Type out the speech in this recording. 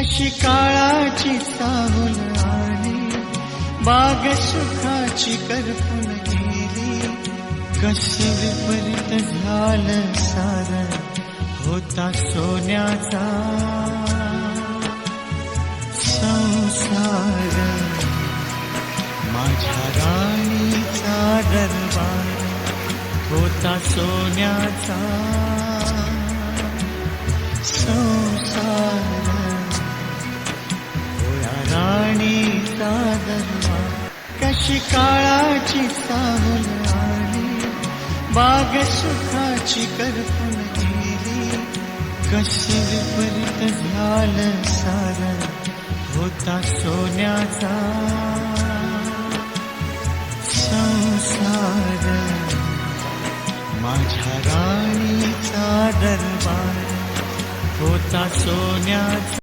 कशी काळाची सावल आली, बाग सुखाची करपून गेली. कसे विपरीत झालं सारं, होता सोन्याचा संसार. माझ्या राणीचा दरबार, होता सोन्याचा संसार. होया राणीचा दरबार. कशी काळाची सावल आली, बाग सुखाची करपून गेली. कशी विपरीत झालं सारं, होता सोन्याचा संसार. माझ्या राणीचा दरबार, होता सोन्याचा